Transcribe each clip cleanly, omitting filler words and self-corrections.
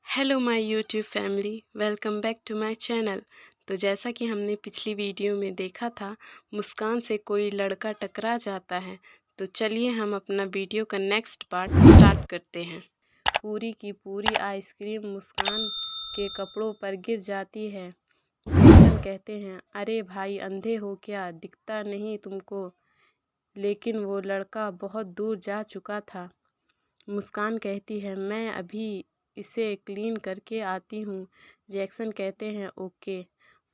Hello my YouTube family, welcome back to my channel. तो जैसा कि हमने पिछली वीडियो में देखा था, मुस्कान से कोई लड़का टकरा जाता है। तो चलिए हम अपना वीडियो का नेक्स्ट पार्ट स्टार्ट करते हैं। पूरी की पूरी आइसक्रीम मुस्कान के कपड़ों पर गिर जाती है। जैक्सन कहते हैं, अरे भाई अंधे हो क्या, दिखता नहीं तुमको? लेकिन वो लड़का बहुत दूर जा चुका था। मुस्कान कहती है, मैं अभी इसे क्लीन करके आती हूँ। जैक्सन कहते हैं, ओके।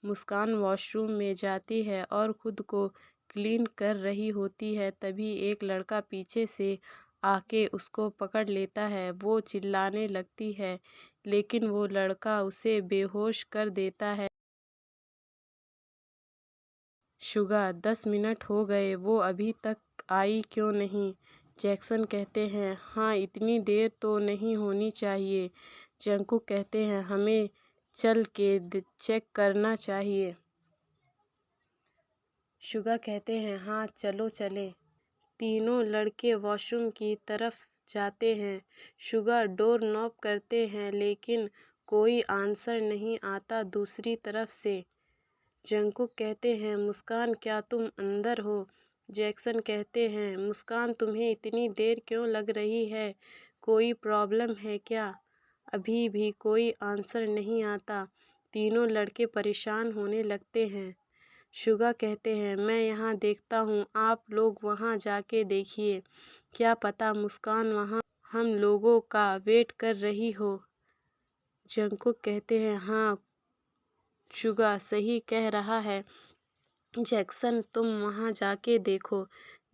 मुस्कान वॉशरूम में जाती है और खुद को क्लीन कर रही होती है। तभी एक लड़का पीछे से आके उसको पकड़ लेता है। वो चिल्लाने लगती है, लेकिन वो लड़का उसे बेहोश कर देता है। शुगा, 10 मिनट हो गए, वो अभी तक आई क्यों नहीं? जैक्सन कहते हैं, हाँ इतनी देर तो नहीं होनी चाहिए। जंकुक कहते हैं, हमें चल के चेक करना चाहिए। शुगा कहते हैं, हाँ चलो चलें। तीनों लड़के वॉशरूम की तरफ जाते हैं। शुगा डोर नॉक करते हैं, लेकिन कोई आंसर नहीं आता दूसरी तरफ से। जंकुक कहते हैं, मुस्कान क्या तुम अंदर हो? जैक्सन कहते हैं, मुस्कान तुम्हें इतनी देर क्यों लग रही है? कोई प्रॉब्लम है क्या? अभी भी कोई आंसर नहीं आता। तीनों लड़के परेशान होने लगते हैं। शुगा कहते हैं, मैं यहाँ देखता हूँ, आप लोग वहाँ जाके देखिए। क्या पता मुस्कान वहाँ हम लोगों का वेट कर रही हो। जंकुक कहते हैं, हाँ शुगा सही कह रहा है। जैक्सन तुम वहाँ जाके देखो।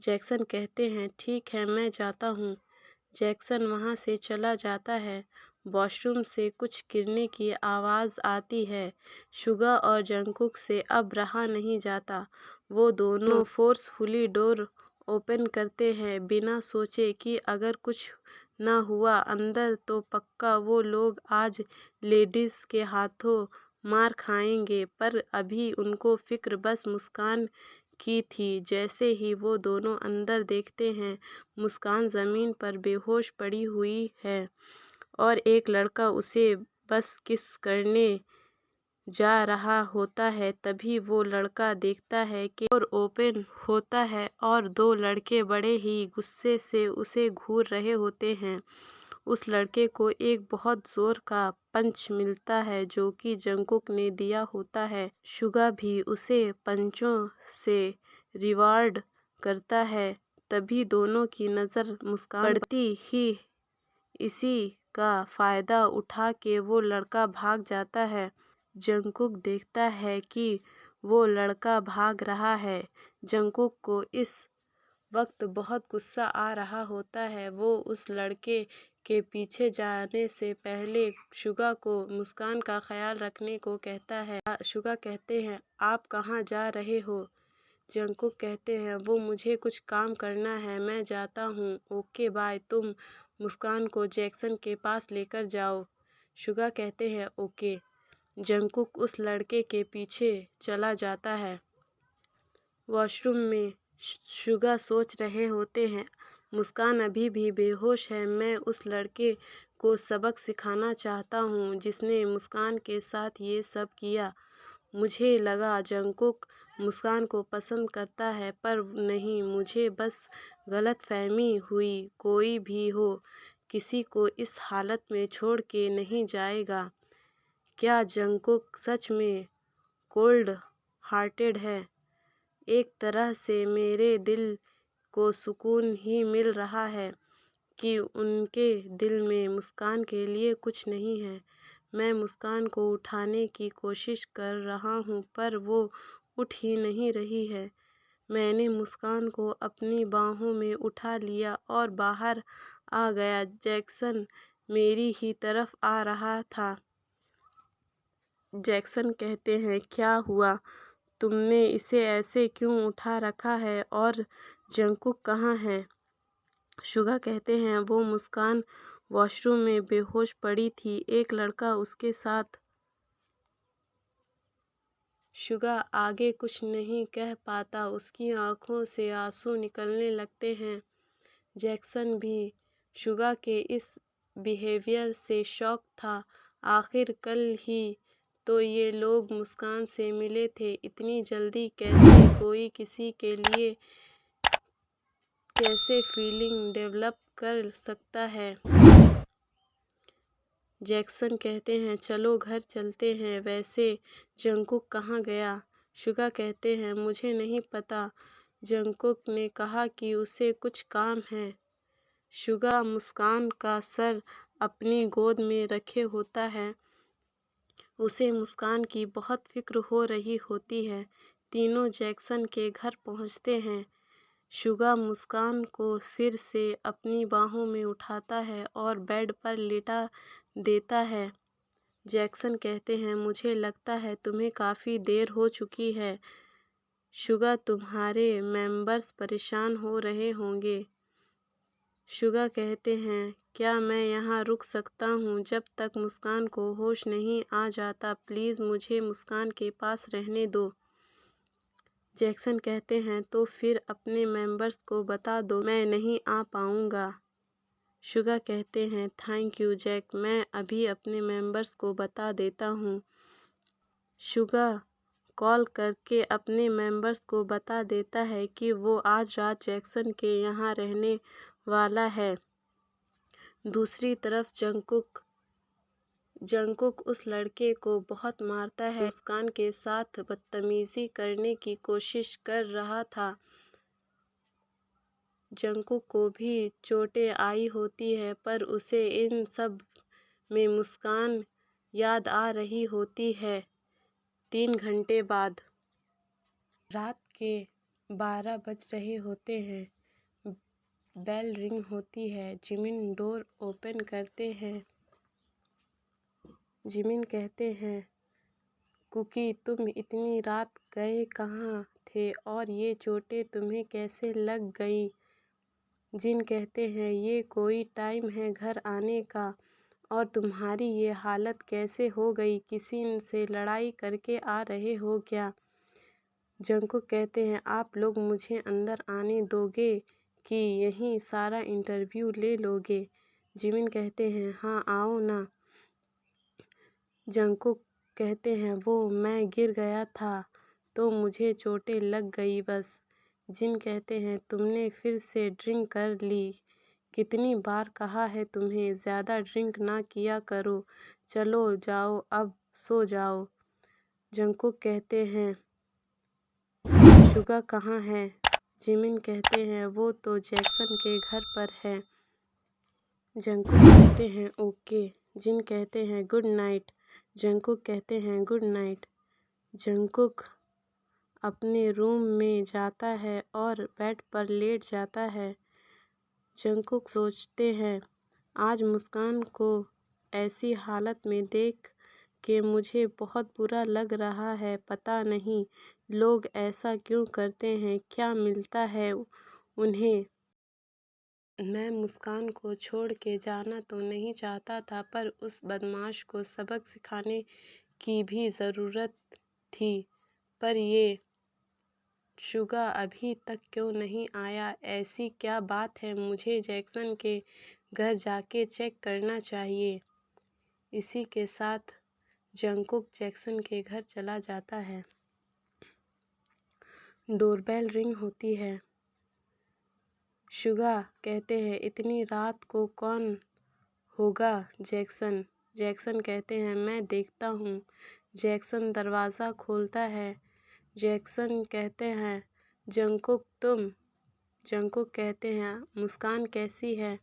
जैक्सन कहते हैं, ठीक है मैं जाता हूँ। जैक्सन वहाँ से चला जाता है। वॉशरूम से कुछ गिरने की आवाज़ आती है। शुगा और जंकुक से अब रहा नहीं जाता। वो दोनों फोर्सफुली डोर ओपन करते हैं, बिना सोचे कि अगर कुछ ना हुआ अंदर तो पक्का वो लोग आज लेडीज़ के हाथों मार खाएंगे। पर अभी उनको फिक्र बस मुस्कान की थी। जैसे ही वो दोनों अंदर देखते हैं, मुस्कान ज़मीन पर बेहोश पड़ी हुई है और एक लड़का उसे बस किस करने जा रहा होता है। तभी वो लड़का देखता है कि डोर ओपन होता है और दो लड़के बड़े ही गुस्से से उसे घूर रहे होते हैं। उस लड़के को एक बहुत जोर का पंच मिलता है, जो कि जंकुक ने दिया होता है। शुगा भी उसे पंचों से रिवार्ड करता है। तभी दोनों की नज़र मुस्कान पड़ती ही इसी का फ़ायदा उठा के वो लड़का भाग जाता है। जंकुक देखता है कि वो लड़का भाग रहा है। जंकुक को इस वक्त बहुत गुस्सा आ रहा होता है। वो उस लड़के के पीछे जाने से पहले शुगा को मुस्कान का ख्याल रखने को कहता है। शुगा कहते हैं, आप कहाँ जा रहे हो? जंकुक कहते हैं, वो मुझे कुछ काम करना है, मैं जाता हूँ। Okay bye. तुम मुस्कान को जैक्सन के पास लेकर जाओ। शुगा कहते हैं, ओके। जंकुक उस लड़के के पीछे चला जाता है। वॉशरूम में शुगा सोच रहे होते हैं, मुस्कान अभी भी बेहोश है। मैं उस लड़के को सबक सिखाना चाहता हूँ जिसने मुस्कान के साथ ये सब किया। मुझे लगा जंकुक मुस्कान को पसंद करता है, पर नहीं, मुझे बस गलतफहमी हुई। कोई भी हो, किसी को इस हालत में छोड़ के नहीं जाएगा। क्या जंकुक सच में कोल्ड हार्टेड है? एक तरह से मेरे दिल को सुकून ही मिल रहा है कि उनके दिल में मुस्कान के लिए कुछ नहीं है। मैं मुस्कान को उठाने की कोशिश कर रहा हूँ, पर वो उठ ही नहीं रही है। मैंने मुस्कान को अपनी बाहों में उठा लिया और बाहर आ गया। जैक्सन मेरी ही तरफ आ रहा था। जैक्सन कहते हैं, क्या हुआ? तुमने इसे ऐसे क्यों उठा रखा है? और जंकुक कहाँ है? शुगा कहते हैं, वो मुस्कान वॉशरूम में बेहोश पड़ी थी, एक लड़का उसके साथ। शुगा आगे कुछ नहीं कह पाता, उसकी आंखों से आंसू निकलने लगते हैं। जैक्सन भी शुगा के इस बिहेवियर से शॉक था। आखिर कल ही तो ये लोग मुस्कान से मिले थे, इतनी जल्दी कैसे कोई किसी के लिए कैसे फीलिंग डेवलप कर सकता है। जैक्सन कहते हैं चलो घर चलते हैं, वैसे जंगकुक कहाँ गया। शुगा कहते हैं मुझे नहीं पता, जंगकुक ने कहा कि उसे कुछ काम है। शुगा मुस्कान का सर अपनी गोद में रखे होता है, उसे मुस्कान की बहुत फिक्र हो रही होती है। तीनों जैक्सन के घर पहुंचते हैं। शुगा मुस्कान को फिर से अपनी बाहों में उठाता है और बेड पर लेटा देता है। जैक्सन कहते हैं मुझे लगता है तुम्हें काफ़ी देर हो चुकी है। शुगा तुम्हारे मेंबर्स परेशान हो रहे होंगे। शुगा कहते हैं क्या मैं यहाँ रुक सकता हूँ जब तक मुस्कान को होश नहीं आ जाता, प्लीज़ मुझे मुस्कान के पास रहने दो। जैक्सन कहते हैं तो फिर अपने मेंबर्स को बता दो मैं नहीं आ पाऊँगा। शुगा कहते हैं थैंक यू जैक, मैं अभी अपने मेंबर्स को बता देता हूँ। शुगा कॉल करके अपने मेंबर्स को बता देता है कि वो आज रात जैक्सन के यहाँ रहने वाला है। दूसरी तरफ जंगकुक उस लड़के को बहुत मारता है, मुस्कान के साथ बदतमीजी करने की कोशिश कर रहा था। जंगकुक को भी चोटें आई होती हैं, पर उसे इन सब में मुस्कान याद आ रही होती है। 3 घंटे बाद रात के 12 बज रहे होते हैं। बेल रिंग होती है। जिमिन डोर ओपन करते हैं। जिमिन कहते हैं कुकी तुम इतनी रात गए कहाँ थे और ये चोटें तुम्हें कैसे लग गई। जिन कहते हैं ये कोई टाइम है घर आने का, और तुम्हारी ये हालत कैसे हो गई, किसी से लड़ाई करके आ रहे हो क्या। जंगकुक कहते हैं आप लोग मुझे अंदर आने दोगे कि यहीं सारा इंटरव्यू ले लोगे। जिमिन कहते हैं हाँ आओ ना। जंगकुक कहते हैं वो मैं गिर गया था तो मुझे चोटें लग गई बस। जिन कहते हैं तुमने फिर से ड्रिंक कर ली, कितनी बार कहा है तुम्हें ज़्यादा ड्रिंक ना किया करो, चलो जाओ अब सो जाओ। जंगकुक कहते हैं शुगा कहाँ है। जिमिन कहते हैं वो तो जैक्सन के घर पर है। जंगकुक कहते हैं ओके। जिन कहते हैं गुड नाइट। जंगकुक कहते हैं गुड नाइट। जंगकुक अपने रूम में जाता है और बेड पर लेट जाता है। जंगकुक सोचते हैं आज मुस्कान को ऐसी हालत में देख के मुझे बहुत बुरा लग रहा है, पता नहीं लोग ऐसा क्यों करते हैं, क्या मिलता है उन्हें। मैं मुस्कान को छोड़ के जाना तो नहीं चाहता था, पर उस बदमाश को सबक सिखाने की भी ज़रूरत थी। पर ये शुगा अभी तक क्यों नहीं आया, ऐसी क्या बात है, मुझे जैक्सन के घर जाके चेक करना चाहिए। इसी के साथ जंगकुक जैक्सन के घर चला जाता है। डोरबेल रिंग होती है। शुगा कहते हैं इतनी रात को कौन होगा जैक्सन। जैक्सन कहते हैं मैं देखता हूँ। जैक्सन दरवाज़ा खोलता है। जैक्सन कहते हैं जंगकुक तुम। जंगकुक कहते हैं मुस्कान कैसी है।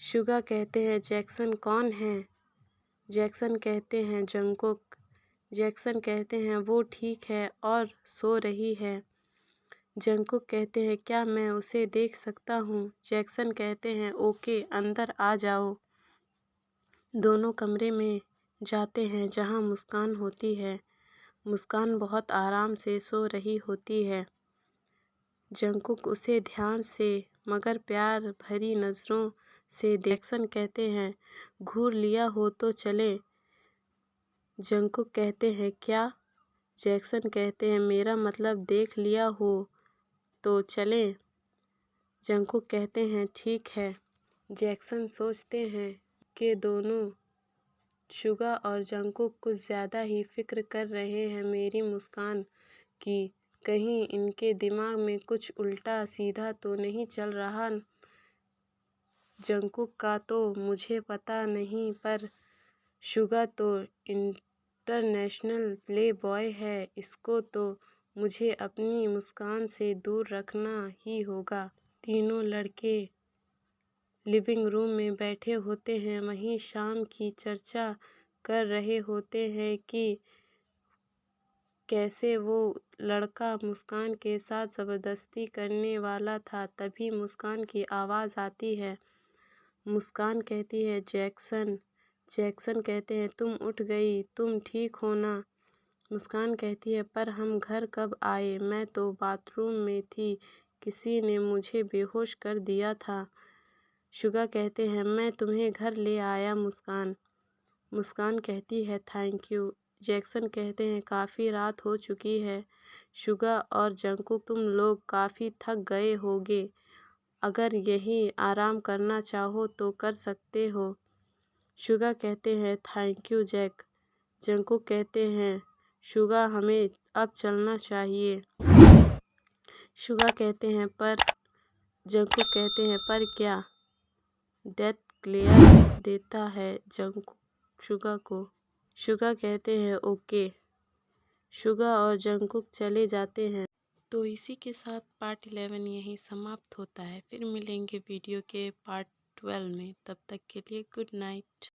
शुगा कहते हैं जैक्सन कौन है। जैक्सन कहते हैं जंगकुक। जैक्सन कहते हैं वो ठीक है और सो रही है। जंगकुक कहते हैं क्या मैं उसे देख सकता हूँ। जैक्सन कहते हैं ओके अंदर आ जाओ। दोनों कमरे में जाते हैं जहाँ मुस्कान होती है। मुस्कान बहुत आराम से सो रही होती है। जंगकुक उसे ध्यान से मगर प्यार भरी नज़रों से जैक्सन कहते हैं घूर लिया हो तो चले। जंगकुक कहते हैं क्या। जैक्सन कहते हैं मेरा मतलब देख लिया हो तो चलें। जंगकुक कहते हैं ठीक है। जैक्सन सोचते हैं कि दोनों शुगा और जंगकुक कुछ ज़्यादा ही फिक्र कर रहे हैं मेरी मुस्कान की। कहीं इनके दिमाग में कुछ उल्टा सीधा तो नहीं चल रहा। जंगकुक का तो मुझे पता नहीं, पर शुगा तो इंटरनेशनल प्ले बॉय है, इसको तो मुझे अपनी मुस्कान से दूर रखना ही होगा। तीनों लड़के लिविंग रूम में बैठे होते हैं, वहीं शाम की चर्चा कर रहे होते हैं कि कैसे वो लड़का मुस्कान के साथ ज़बरदस्ती करने वाला था। तभी मुस्कान की आवाज़ आती है। मुस्कान कहती है, जैक्सन। जैक्सन कहते हैं, तुम उठ गई, तुम ठीक हो ना? मुस्कान कहती है, पर हम घर कब आए? मैं तो बाथरूम में थी, किसी ने मुझे बेहोश कर दिया था। शुगा कहते हैं, मैं तुम्हें घर ले आया मुस्कान। मुस्कान कहती है, थैंक यू। जैक्सन कहते हैं, काफ़ी रात हो चुकी है। शुगा और जंगकुक, तुम लोग काफ़ी थक गए होगे, अगर यहीं आराम करना चाहो तो कर सकते हो। शुगा कहते हैं, थैंक यू जैक। जंगकुक कहते हैं, शुगा हमें अब चलना चाहिए। शुगा कहते हैं, पर जंगकुक कहते हैं, पर क्या? डेथ ग्लेयर देता है जंगकुक शुगा को। शुगा कहते हैं, ओके। शुगा और जंगकुक चले जाते हैं। तो इसी के साथ पार्ट 11 यहीं समाप्त होता है। फिर मिलेंगे वीडियो के पार्ट 12 में। तब तक के लिए गुड नाइट।